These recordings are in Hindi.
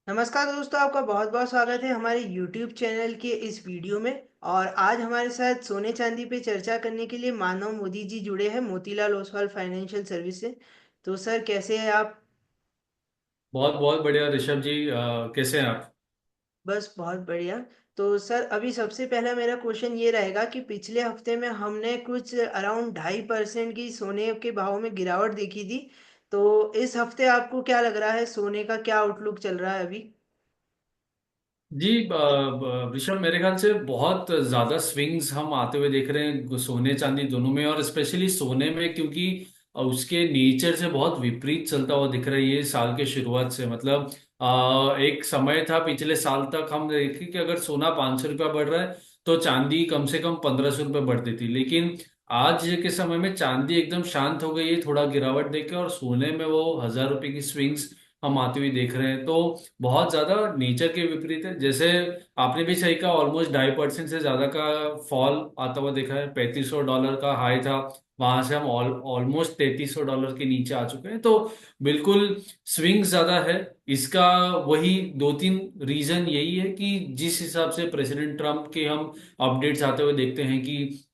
नमस्कार दोस्तों, आपका बहुत बहुत स्वागत है हमारे YouTube चैनल के इस वीडियो में। और आज हमारे साथ सोने चांदी पे चर्चा करने के लिए मानव मोदी जी जुड़े हैं, मोतीलाल ओसवाल फाइनेंशियल सर्विस से। तो सर, कैसे हैं आप? बहुत बहुत बढ़िया ऋषभ जी, कैसे हैं आप? बस बहुत बढ़िया। तो सर, अभी सबसे पहला मेरा क्वेश्चन ये रहेगा कि पिछले हफ्ते में हमने कुछ अराउंड 2.5% की सोने के भाव में गिरावट देखी थी। तो इस हफ्ते आपको क्या लग रहा है, सोने का क्या आउटलुक चल रहा है अभी? जी, ऋषभ, मेरे ख्याल से बहुत ज्यादा स्विंग्स हम आते हुए देख रहे हैं सोने चांदी दोनों में, और स्पेशली सोने में, क्योंकि उसके नेचर से बहुत विपरीत चलता हुआ दिख रहा है ये साल के शुरुआत से। मतलब एक समय था पिछले साल तक हम देखे कि अगर सोना 500 रुपया बढ़ रहा है तो चांदी कम से कम 1500 रुपये बढ़ती थी। लेकिन आज के समय में चांदी एकदम शांत हो गई है, थोड़ा गिरावट देके, और सोने में वो 1000 रुपये की स्विंग्स हम आते हुए देख रहे हैं। तो बहुत ज्यादा नेचर के विपरीत है। जैसे आपने भी सही कहा, ऑलमोस्ट 2.5% से ज्यादा का फॉल आता हुआ देखा है। $3500 का हाई था, वहां से हम ऑलमोस्ट $3300 के नीचे आ चुके हैं। तो बिल्कुल स्विंग ज्यादा है। इसका वही दो तीन रीजन यही है कि जिस हिसाब से प्रेसिडेंट ट्रम्प के हम अपडेट्स आते हुए देखते हैं कि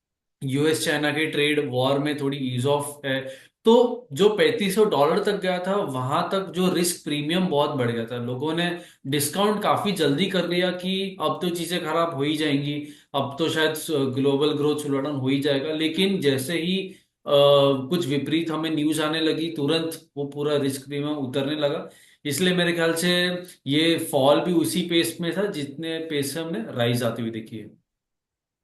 यूएस चाइना के ट्रेड वॉर में थोड़ी ईज ऑफ है। तो जो $3500 तक गया था, वहां तक जो रिस्क प्रीमियम बहुत बढ़ गया था, लोगों ने डिस्काउंट काफी जल्दी कर लिया कि अब तो चीजें खराब हो ही जाएंगी, अब तो शायद ग्लोबल ग्रोथ स्लो डाउन हो ही जाएगा। लेकिन जैसे ही कुछ विपरीत हमें न्यूज आने लगी, तुरंत वो पूरा रिस्क प्रीमियम उतरने लगा। इसलिए मेरे ख्याल से ये फॉल भी उसी पेस में था जितने पेस से हमने राइज आती हुई देखी है।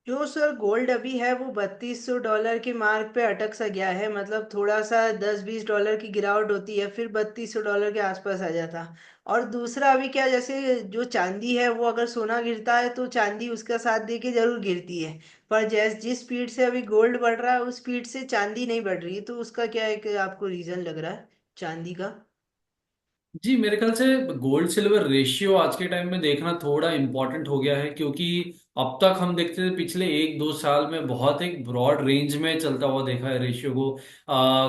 जो सर गोल्ड अभी है वो $3200 के मार्क पे अटक सा गया है। मतलब थोड़ा सा $10-20 की गिरावट होती है, फिर $3200 के आसपास आ जाता। और दूसरा, अभी क्या, जैसे जो चांदी है वो अगर सोना गिरता है तो चांदी उसका साथ दे के जरूर गिरती है। पर जिस स्पीड से अभी गोल्ड बढ़ रहा है उस स्पीड से चांदी नहीं बढ़ रही है। तो उसका क्या एक आपको रीजन लग रहा है चांदी का? जी, मेरे ख्याल से गोल्ड सिल्वर रेशियो आज के टाइम में देखना थोड़ा इंपॉर्टेंट हो गया है, क्योंकि अब तक हम देखते थे पिछले 1-2 साल में बहुत एक ब्रॉड रेंज में चलता हुआ देखा है रेशियो को।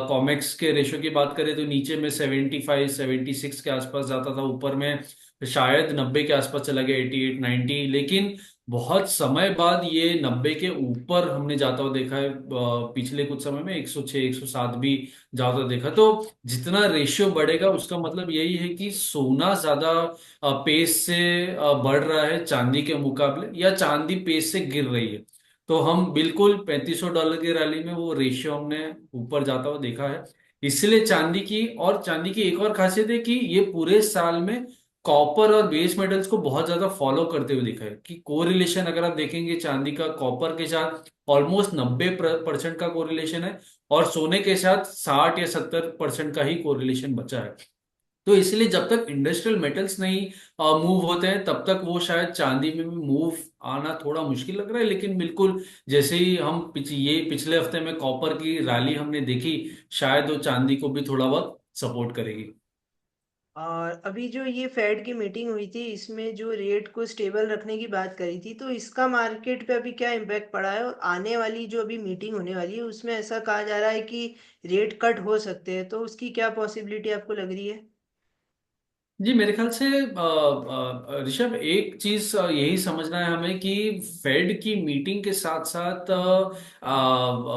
कॉमेक्स के रेशियो की बात करें तो नीचे में 75-76 के आसपास जाता था, ऊपर में शायद 90 के आसपास चला गया, 88-90। लेकिन बहुत समय बाद ये 90 के ऊपर हमने जाता हुआ देखा है। पिछले कुछ समय में 106 107 भी जाता हुआ देखा। तो जितना रेशियो बढ़ेगा उसका मतलब यही है कि सोना ज्यादा पेस से बढ़ रहा है चांदी के मुकाबले, या चांदी पेस से गिर रही है। तो हम बिल्कुल $3500 की रैली में वो रेशियो हमने ऊपर जाता हुआ देखा है। इसलिए चांदी की एक और खासियत है कि ये पूरे साल में कॉपर और बेस मेटल्स को बहुत ज्यादा फॉलो करते हुए दिखा है। कि कोरिलेशन अगर आप देखेंगे चांदी का कॉपर के साथ ऑलमोस्ट 90% का कोरिलेशन है, और सोने के साथ 60 या 70% का ही कोरिलेशन बचा है। तो इसलिए जब तक इंडस्ट्रियल मेटल्स नहीं मूव होते हैं तब तक वो शायद चांदी में भी मूव आना थोड़ा मुश्किल लग रहा है। लेकिन बिल्कुल जैसे ही हम ये पिछले हफ्ते में कॉपर की रैली हमने देखी, शायद वो चांदी को भी थोड़ा बहुत सपोर्ट करेगी। और अभी जो ये फेड की मीटिंग हुई थी इसमें जो रेट को स्टेबल रखने की बात करी थी, तो इसका मार्केट पे अभी क्या इम्पैक्ट पड़ा है? और आने वाली जो अभी मीटिंग होने वाली है उसमें ऐसा कहा जा रहा है कि रेट कट हो सकते हैं। तो उसकी क्या पॉसिबिलिटी आपको लग रही है? जी, मेरे ख्याल से ऋषभ, एक चीज यही समझना है हमें कि फेड की मीटिंग के साथ साथ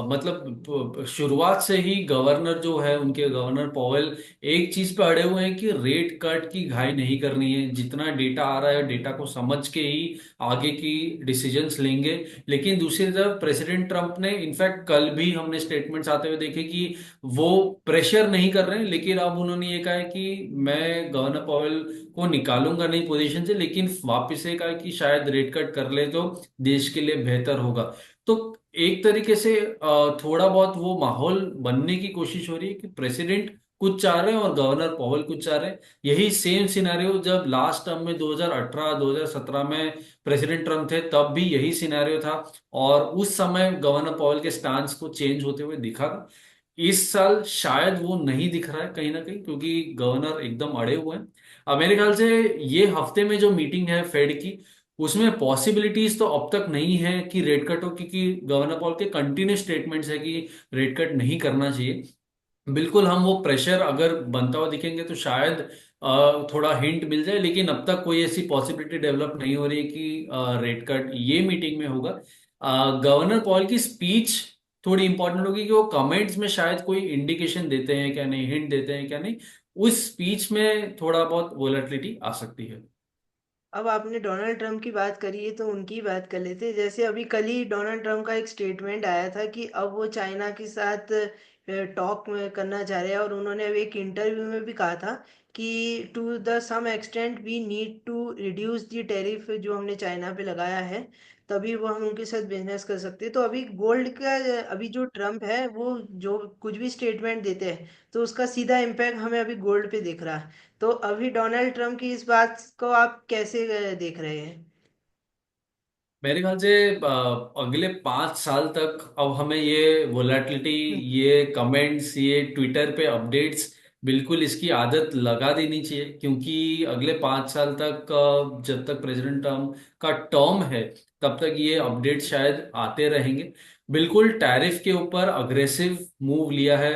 मतलब शुरुआत से ही गवर्नर जो है, उनके गवर्नर पॉवेल एक चीज पे अड़े हुए हैं कि रेट कट की घाई नहीं करनी है। जितना डेटा आ रहा है डेटा को समझ के ही आगे की डिसीजंस लेंगे। लेकिन दूसरी तरफ प्रेसिडेंट ट्रम्प ने इनफैक्ट कल भी हमने स्टेटमेंट्स आते हुए देखे कि वो प्रेशर नहीं कर रहे हैं। लेकिन अब उन्होंने ये कहा है कि मैं गवर्नर पॉवेल को निकालूंगा नहीं पोजीशन से, लेकिन वापस से कहा है कि शायद रेट कट कर ले तो देश के लिए बेहतर होगा। तो एक तरीके से थोड़ा बहुत वो माहौल बनने की कोशिश हो रही है कि प्रेसिडेंट कुछ चाह रहे हैं और गवर्नर पॉवेल कुछ चाह रहे हैं। यही सेम सिनेरियो जब लास्ट टर्म में 2018 2017 में प्रेसिडेंट ट्रम्प थे, तब भी यही सिनेरियो था। और उस समय गवर्नर पॉवेल के स्टांस को चेंज होते हुए दिखा था। इस साल शायद वो नहीं दिख रहा है कहीं ना कहीं, क्योंकि गवर्नर एकदम अड़े हुए हैं। अब मेरे ख्याल से ये हफ्ते में जो मीटिंग है फेड की, उसमें पॉसिबिलिटीज तो अब तक नहीं है कि रेट कट हो, क्योंकि गवर्नर पॉल के कंटिन्यूस स्टेटमेंट्स है कि रेट कट नहीं करना चाहिए। बिल्कुल हम वो प्रेशर अगर बनता हुआ दिखेंगे तो शायद थोड़ा हिंट मिल जाए, लेकिन अब तक कोई ऐसी पॉसिबिलिटी डेवलप नहीं हो रही कि रेट कट ये मीटिंग में होगा। गवर्नर पॉल की स्पीच थोड़ी इंपॉर्टेंट होगी कि वो कमेंट्स में शायद कोई इंडिकेशन देते हैं क्या नहीं, हिंट देते हैं क्या नहीं, उस स्पीच में थोड़ा बहुत वोलेटिलिटी आ सकती है। अब आपने डोनाल्ड ट्रंप की बात करी है तो उनकी बात कर लेते हैं। जैसे अभी कल ही डोनाल्ड ट्रंप का एक स्टेटमेंट आया था कि अब वो चाइना के साथ टॉक करना चाह रहे हैं, और उन्होंने अभी एक इंटरव्यू में भी कहा था कि to the some extent we need to reduce the tariff जो हमने चाइना पे लगाया है, तभी वो हम उनके साथ बिजनेस कर सकते हैं। तो अभी गोल्ड का अभी जो ट्रम्प है वो जो कुछ भी स्टेटमेंट देते हैं तो उसका सीधा इम्पैक्ट हमें अभी गोल्ड पे दिख रहा है। तो अभी डोनाल्ड ट्रंप की इस बात को आप कैसे देख रहे हैं? मेरे ख्याल से अगले 5 साल तक अब हमें ये वोलेटिलिटी, ये कमेंट्स, ये ट्विटर पे अपडेट्स, बिल्कुल इसकी आदत लगा देनी चाहिए। क्योंकि अगले 5 साल तक जब तक प्रेसिडेंट ट्रम्प का टर्म है, तब तक ये अपडेट शायद आते रहेंगे। बिल्कुल टैरिफ के ऊपर अग्रेसिव मूव लिया है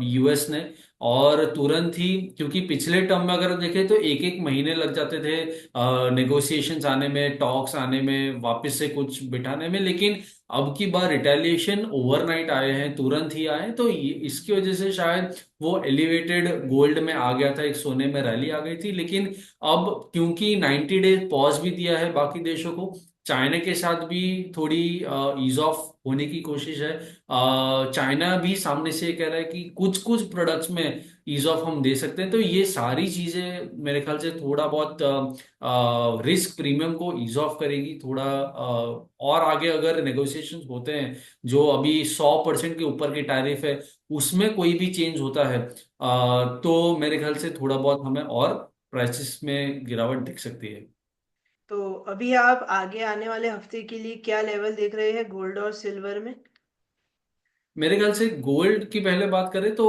यूएस ने, और तुरंत ही, क्योंकि पिछले टर्म में अगर देखें तो एक एक महीने लग जाते थे नेगोशिएशंस आने में, टॉक्स आने में, वापस से कुछ बिठाने में, लेकिन अब की बार रिटेलिएशन ओवरनाइट आए हैं, तुरंत ही आए हैं। तो इसकी वजह से शायद वो एलिवेटेड गोल्ड में आ गया था, एक सोने में रैली आ गई थी। लेकिन अब क्योंकि 90 डेज पॉज भी दिया है बाकी देशों को, चाइना के साथ भी थोड़ी ईज ऑफ होने की कोशिश है। चाइना भी सामने से कह रहा है कि कुछ कुछ प्रोडक्ट्स में ईज ऑफ हम दे सकते हैं। तो ये सारी चीजें मेरे ख्याल से थोड़ा बहुत रिस्क प्रीमियम को ईज ऑफ करेगी थोड़ा। और आगे अगर नेगोशिएशंस होते हैं, जो अभी 100% के ऊपर की टैरिफ है, उसमें कोई भी चेंज होता है, तो मेरे ख्याल से थोड़ा बहुत हमें और प्राइसेस में गिरावट दिख सकती है। तो अभी आप आगे आने वाले हफ्ते के लिए क्या लेवल देख रहे हैं गोल्ड और सिल्वर में? मेरे ख्याल से गोल्ड की पहले बात करें तो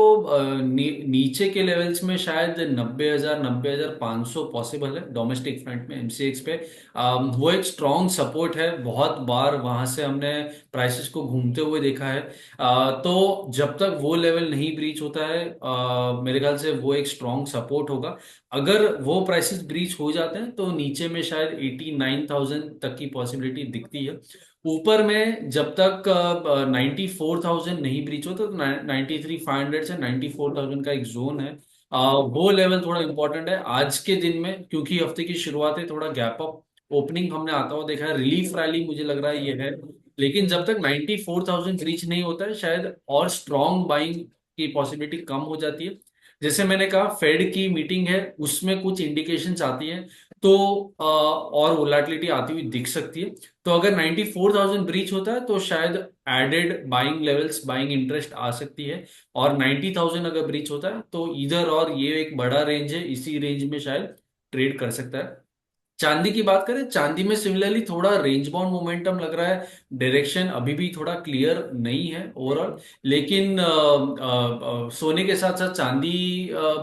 नीचे के लेवल्स में शायद 90,000, 90,500 पॉसिबल है डोमेस्टिक फ्रंट में एमसीएक्स पे। वो एक स्ट्रॉन्ग सपोर्ट है, बहुत बार वहां से हमने प्राइसेस को घूमते हुए देखा है। तो जब तक वो लेवल नहीं ब्रीच होता है, मेरे ख्याल से वो एक स्ट्रॉन्ग सपोर्ट होगा। अगर वो प्राइसेस ब्रीच हो जाते हैं तो नीचे में शायद 89,000 तक की पॉसिबिलिटी दिखती है। ऊपर में जब तक 94,000 नहीं ब्रीच होता, तो 93,500 से 94,000 का एक जोन है। वो लेवल थोड़ा इंपॉर्टेंट है आज के दिन में, क्योंकि हफ्ते की शुरुआत है, थोड़ा गैप अप ओपनिंग हमने आता हुआ देखा है, रिलीफ रैली मुझे लग रहा है ये है। लेकिन जब तक 94,000 रीच नहीं होता है, शायद और स्ट्रॉन्ग बाइंग की पॉसिबिलिटी कम हो जाती है। जैसे मैंने कहा, फेड की मीटिंग है, उसमें कुछ इंडिकेशंस आती हैं, तो और वोलेटिलिटी आती हुई दिख सकती है। तो अगर 94,000 ब्रीच होता है तो शायद added buying levels, buying interest आ सकती है। और 90,000 अगर ब्रीच होता है तो इधर, और ये एक बड़ा रेंज है, इसी रेंज में शायद ट्रेड कर सकता है। चांदी की बात करें, चांदी में सिमिलरली थोड़ा रेंज बाउंड मोमेंटम लग रहा है। डायरेक्शन अभी भी थोड़ा क्लियर नहीं है ओवरऑल। लेकिन सोने के साथ साथ चांदी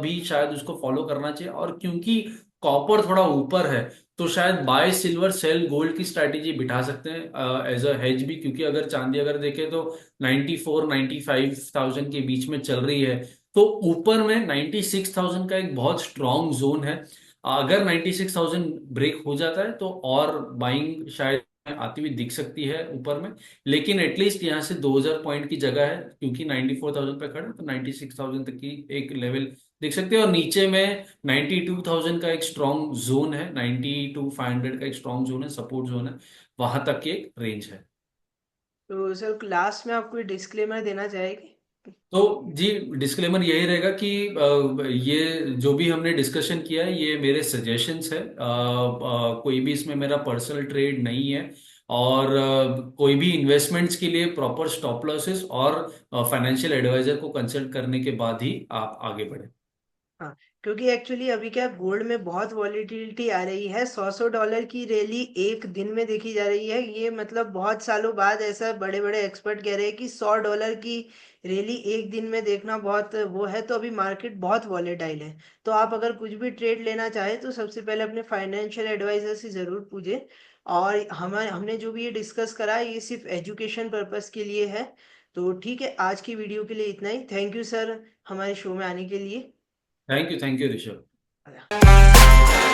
भी शायद उसको फॉलो करना चाहिए। और क्योंकि कॉपर थोड़ा ऊपर है, तो शायद बाय सिल्वर सेल गोल्ड की स्ट्रैटेजी बिठा सकते हैं एज अ हेज भी। क्योंकि अगर चांदी अगर देखें तो 94, 95,000 के बीच में चल रही है, तो ऊपर में 96,000 का एक बहुत स्ट्रॉन्ग जोन है। अगर 96,000 ब्रेक हो जाता है तो और बाइंग शायद आती हुई दिख सकती है ऊपर में। लेकिन एटलीस्ट यहाँ से 2,000 पॉइंट की जगह है, क्योंकि 94,000 पे खड़ा है, तो 96,000 तक की एक लेवल दिख सकते हैं। और नीचे में 92,000 का एक स्ट्रॉन्ग जोन है, 92,500 का एक स्ट्रॉन्ग जोन है, सपोर्ट जोन है, वहां तक की एक रेंज है। तो सर लास्ट में आप कोई डिस्क्लेमर देना चाहेंगे? तो जी, डिस्क्लेमर यही रहेगा कि ये जो भी हमने डिस्कशन किया है, ये मेरे सजेशंस है। कोई भी इसमें मेरा पर्सनल ट्रेड नहीं है। और कोई भी इन्वेस्टमेंट्स के लिए प्रॉपर स्टॉप लॉसेस और फाइनेंशियल एडवाइजर को कंसल्ट करने के बाद ही आप आगे बढ़े। हाँ, क्योंकि एक्चुअली अभी क्या गोल्ड में बहुत वॉलीटिलिटी आ रही है। 100-100 डॉलर की रैली एक दिन में देखी जा रही है। ये मतलब बहुत सालों बाद ऐसा बड़े बड़े एक्सपर्ट कह रहे हैं कि 100 डॉलर की रैली एक दिन में देखना बहुत वो है। तो अभी मार्केट बहुत वॉलेटाइल है। तो आप अगर कुछ भी ट्रेड लेना चाहें तो सबसे पहले अपने फाइनेंशियल एडवाइजर से ज़रूर पूछें। और हमने जो भी ये डिस्कस करा है ये सिर्फ एजुकेशन पर्पस के लिए है। तो ठीक है, आज की वीडियो के लिए इतना ही। थैंक यू सर हमारे शो में आने के लिए। Thank you Rishabh. आजा।